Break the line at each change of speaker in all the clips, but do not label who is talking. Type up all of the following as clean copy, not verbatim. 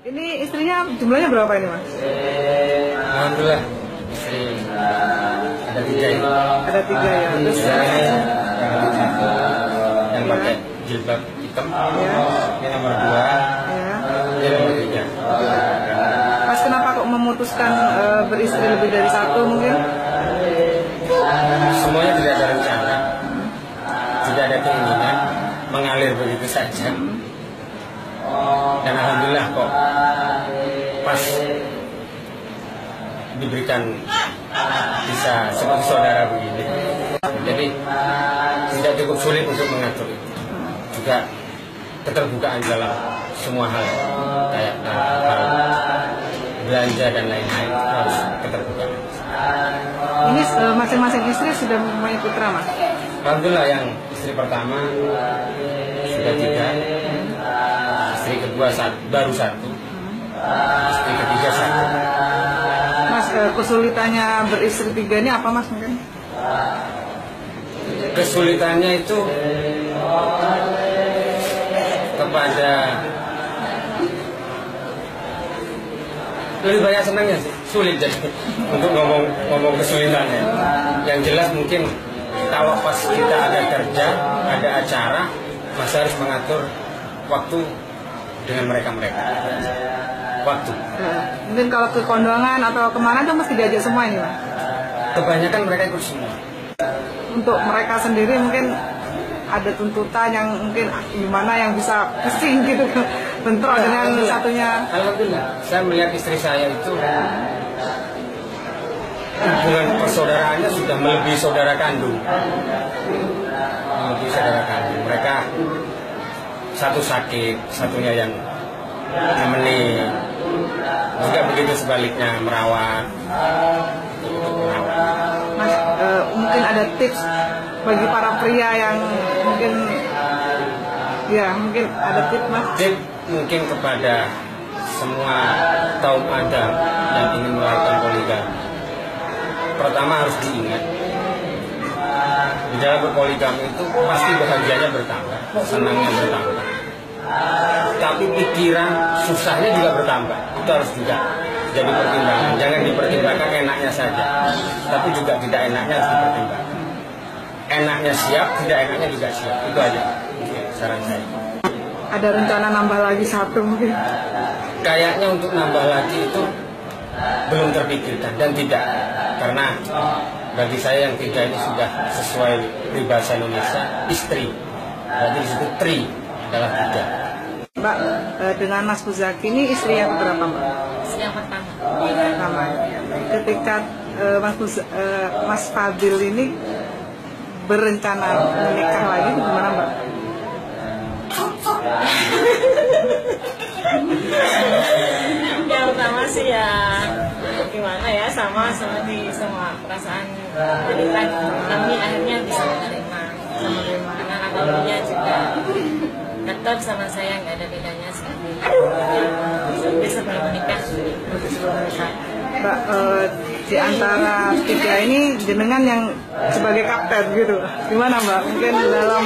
Ini istrinya jumlahnya berapa ini, Mas?
Alhamdulillah, istri ada 3 ini.
Ada 3 ya. Terus
yang pakai jilbab hitam,
ya.
ini nomor 2,
Ya.
ini nomor 3.
Mas kenapa kok memutuskan beristri lebih dari 1 mungkin?
Semuanya tidak ada rencana, tidak ada keinginan, mengalir begitu saja. Dan alhamdulillah kok pas diberikan bisa seperti saudara begini. Jadi tidak cukup sulit untuk mengatur itu. Juga keterbukaan dalam semua hal, kayak hal belanja dan lain-lain harus keterbukaan.
Ini masing-masing istri sudah mempunyai putra, Mas?
Alhamdulillah, yang istri pertama sudah 3, istri kedua baru 1, istri ketiga 1.
Mas, kesulitannya beristri 3 ini apa, Mas, mungkin?
Kesulitannya itu kepada lebih banyak senangnya sih, sulit jadi untuk ngomong kesulitannya. Yang jelas mungkin kalau pas kita ada kerja, ada acara, masih harus mengatur waktu dengan mereka. Waktu.
Mungkin kalau ke kondangan atau kemana tuh mesti diajak semua ini, Mas?
Kebanyakan mereka ikut semua.
Untuk mereka sendiri mungkin ada tuntutan yang mungkin gimana yang bisa pusing gitu, bentrok dengan satunya.
Alhamdulillah, saya melihat istri saya itu hubungan persaudaraannya sudah melebihi saudara kandung. Mereka satu sakit, satunya yang nemenin. Juga begitu sebaliknya, merawat.
Mas, mungkin ada tips bagi para pria yang mungkin ada tips, Mas?
Tips mungkin kepada semua kaum Adam yang ingin melakukan poligami. Pertama harus diingat, di dalam berpoligami itu pasti bahagianya bertambah, senangnya bertambah. Tapi pikiran susahnya juga bertambah. Itu harus juga jadi pertimbangan. Jangan dipertimbangkan enaknya saja, tapi juga tidak enaknya harus dipertimbangkan. Enaknya siap, tidak enaknya juga siap. Itu aja saran saya.
Ada rencana nambah lagi 1 mungkin?
Kayaknya untuk nambah lagi itu belum terpikirkan dan tidak, karena bagi saya yang 3 ini sudah sesuai peribahasa Indonesia, istri. Berarti disitu tri adalah 3.
Mbak, dengan Mas Muzaki ini istri yang berapa, Mbak?
Istri yang pertama.
Pertama. Ketika Mas Fadil ini berencana menikah lagi, gimana, Mbak?
Yang pertama sih ya gimana ya, sama seperti semua perasaan wanita, tapi akhirnya bisa menerima. Karena agamanya juga tetap sama saya, nggak ada bedanya sih. Sebelum menikah.
Mbak, di antara 3 ini jenengan yang sebagai kapten gitu, gimana, Mbak? Mungkin dalam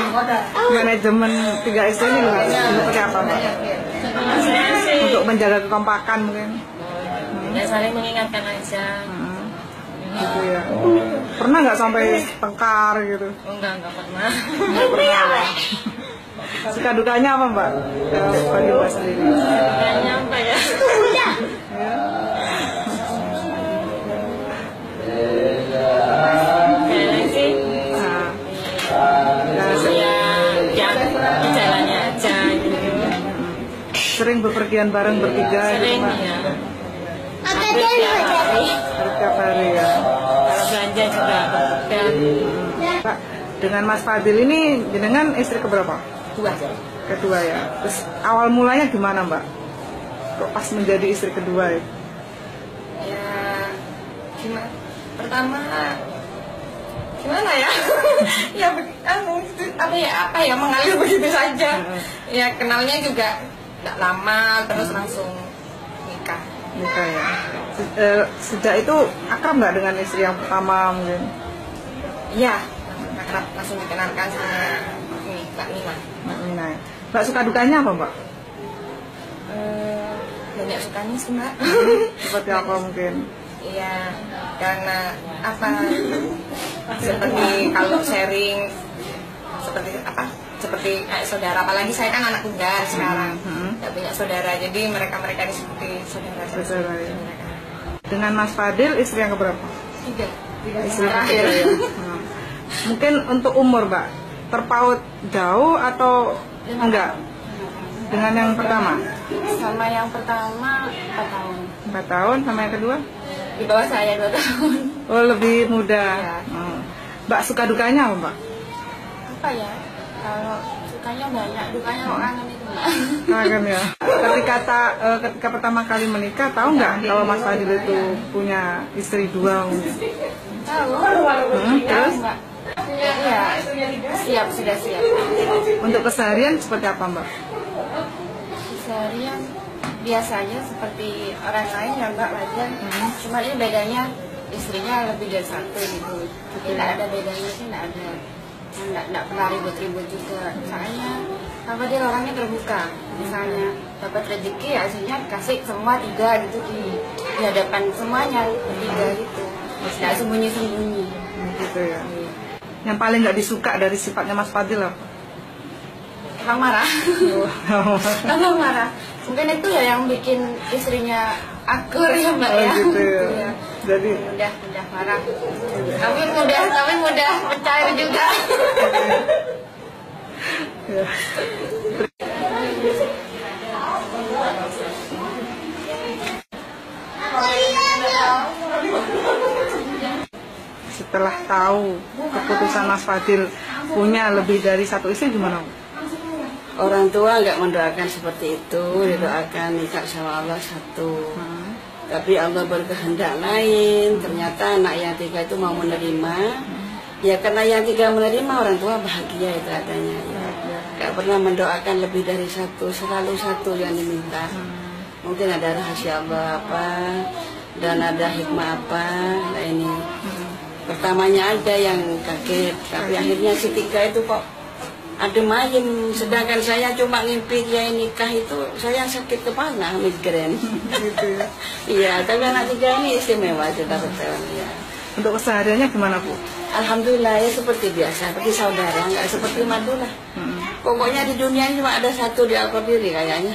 manajemen 3 istri ini seperti apa, Mbak? Untuk menjaga kekompakan mungkin?
Ya saling mengingatkan aja.
Gitu ya. Pernah nggak sampai tengkar gitu?
Enggak pernah.
Nggak pernah. Suka dukanya apa, Mbak? Bagi Mbak sendiri?
Dukanya apa ya? Kayaknya sih jalannya aja gitu.
Sering bepergian bareng bertiga
Sering
gitu, Mbak?
ya. Hampir tiap hari.
Setiap hari ya.
Kalau belanja juga berpegang.
Mbak, dengan Mas Fadil ini jenengan istri keberapa?
2.
Kedua ya. Terus awal mulanya gimana, Mbak? Kok pas menjadi istri kedua ya?
Ya gimana? Pertama gimana ya? Ya apa ya mengalir begitu saja. Ya kenalnya juga tidak lama, terus langsung nikah
ya. Sejak itu akrab nggak dengan istri yang pertama mungkin?
Iya, akrab, langsung dikenalkan sama Mbak Nina.
Mbak Nina. Mbak, suka dukanya apa, Mbak?
Ya banyak sukanya sih Mbak.
Seperti apa mungkin?
Iya, karena apa? Seperti kalau sharing, seperti apa? Seperti kayak saudara. Apalagi saya kan anak tunggal sekarang, nggak punya saudara. Jadi mereka ini seperti saudara.
Saudara ya. Dengan Mas Fadil istri yang keberapa?
Tiga.
Istri terakhir ya. Mungkin untuk umur Mbak, terpaut jauh atau enggak? Dengan yang pertama?
Sama yang pertama 4 tahun.
4 tahun, sama yang kedua?
Di bawah saya 2 tahun.
Oh, lebih muda.
Ya.
Mbak suka dukanya apa Mbak?
Apa ya? Kalau sukanya banyak, dukanya kok kangen itu Mbak.
Kangen ya. Ketika pertama kali menikah, tahu nggak kalau Mas Fadil itu punya istri 2?
Tahu.
Terus?
Mbak. Iya, sudah siap.
Untuk keseharian seperti apa Mbak?
Keseharian biasanya seperti orang lain ya Mbak, wajar. Cuma ini bedanya istrinya lebih dari 1 gitu. Tidak ada bedanya sih, tidak ada. Tidak pernah ribut-ribut juga. Soalnya apa dia orangnya terbuka. Misalnya dapat rezeki hasilnya kasih semua 3 gitu di hadapan semuanya 3 gitu. Tidak sembunyi-sembunyi.
Gitu ya. Yang paling nggak disuka dari sifatnya Mas Fadil apa?
Emang marah. Emang marah. Mungkin itu ya yang bikin istrinya akur ya Mbak ya.
Gitu ya.
Ya.
Jadi
mudah marah. Tapi mudah percaya juga.
ya. Setelah tahu keputusan Mas Fadil punya lebih dari 1 istri gimana?
Orang tua nggak mendoakan seperti itu, didoakan nikah sama Allah 1. Tapi Allah berkehendak lain. Ternyata anak yang 3 itu mau menerima. Ya karena yang 3 menerima, orang tua bahagia itu katanya. Ya. Nggak pernah mendoakan lebih dari 1, selalu 1 yang diminta. Mungkin ada rahasia Allah apa, dan ada hikmah apa. Nah ini pertamanya aja yang kaget, tapi akhirnya si 3 itu kok adem ayem, sedangkan saya cuma ngimpi dia nikah itu saya sakit kepala, migrain.
Gitu ya.
Iya, tapi anak 3 ini istimewa sudah betul ya.
Untuk kesehariannya gimana Bu?
Alhamdulillah ya seperti biasa, seperti saudara, nggak seperti Madura. Pokoknya di dunia ini cuma ada 1 di Al-Qadiri kayaknya.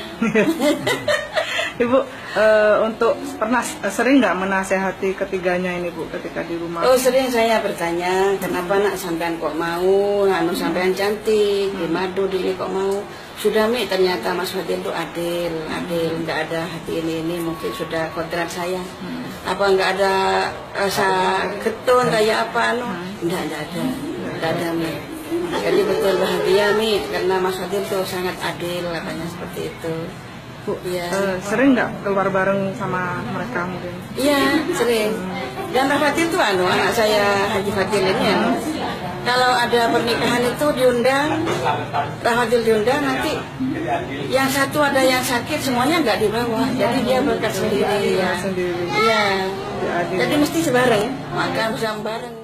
Ibu, untuk pernah sering nggak menasehati ketiganya ini Bu ketika di rumah?
Oh sering saya bertanya, kenapa nak sampean kok mau, anu sampean cantik, di madu ini kok mau. Sudah Mi, ternyata Mas Fadil itu adil, nggak ada hati ini mungkin sudah kontrak saya. Apa nggak ada rasa ketun kayak apa anu? Nggak ada Mi. Jadi betul bahagia Mi, karena Mas Fadil itu sangat adil, katanya seperti itu.
Bu,
ya.
Sering nggak keluar bareng sama mereka mungkin?
Iya, sering. Dan Pak Fadil itu anak saya Haji Fadil ini kalau ada pernikahan itu diundang, Pak Fadil diundang, nanti yang 1 ada yang sakit semuanya nggak dibawa, jadi dia berangkat sendiri ya. Iya. Jadi mesti sebareng, makan bersama bareng.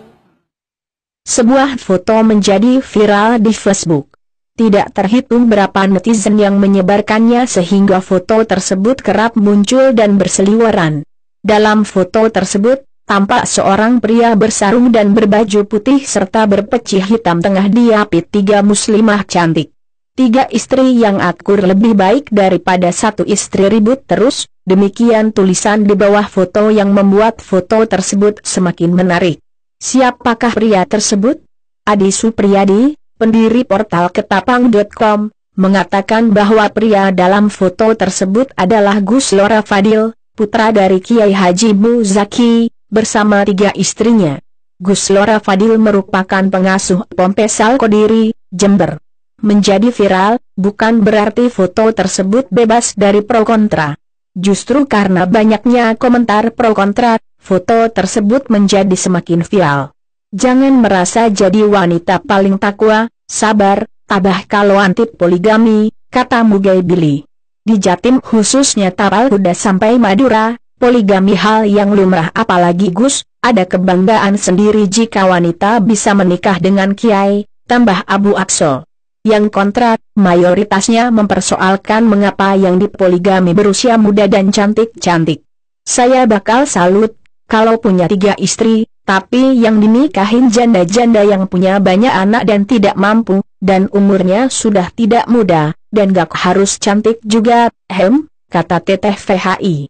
Sebuah foto menjadi viral di Facebook. Tidak terhitung berapa netizen yang menyebarkannya sehingga foto tersebut kerap muncul dan berseliweran. Dalam foto tersebut, tampak seorang pria bersarung dan berbaju putih serta berpeci hitam tengah diapit 3 muslimah cantik. 3 istri yang akur lebih baik daripada 1 istri ribut terus, demikian tulisan di bawah foto yang membuat foto tersebut semakin menarik. Siapakah pria tersebut? Adi Supriyadi, pendiri portal ketapang.com, mengatakan bahwa pria dalam foto tersebut adalah Gus Lora Fadil, putra dari Kiai Haji Muzaki, bersama 3 istrinya. Gus Lora Fadil merupakan pengasuh Ponpes Al-Qadiri, Jember. Menjadi viral, bukan berarti foto tersebut bebas dari pro kontra. Justru karena banyaknya komentar pro kontra, foto tersebut menjadi semakin viral. Jangan merasa jadi wanita paling takwa, sabar, tabah kalau anti poligami, kata Mugai Billy. Di Jatim khususnya Tapal Kuda sampai Madura, poligami hal yang lumrah apalagi Gus, ada kebanggaan sendiri jika wanita bisa menikah dengan kiai, tambah Abu Akso. Yang kontra, mayoritasnya mempersoalkan mengapa yang dipoligami berusia muda dan cantik-cantik. Saya bakal salut kalau punya 3 istri, tapi yang dinikahin janda-janda yang punya banyak anak dan tidak mampu, dan umurnya sudah tidak muda, dan gak harus cantik juga, kata Teteh VHI.